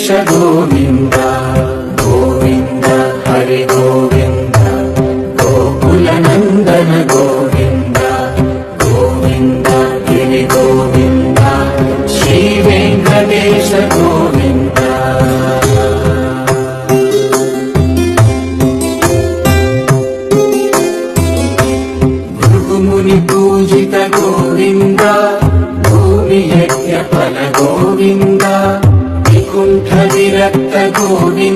गोविन्द गोविन्द हरि गोविन्द गोकुलनन्दन गोविन्द गोविन्द गिरि गोविन्द श्री वेङ्कटेश गोविन्द भृगुमुनि पूजित गोविन्द भूमि यज्ञ फल गोविन्द विकुण्ठ विरक्त गोविन्द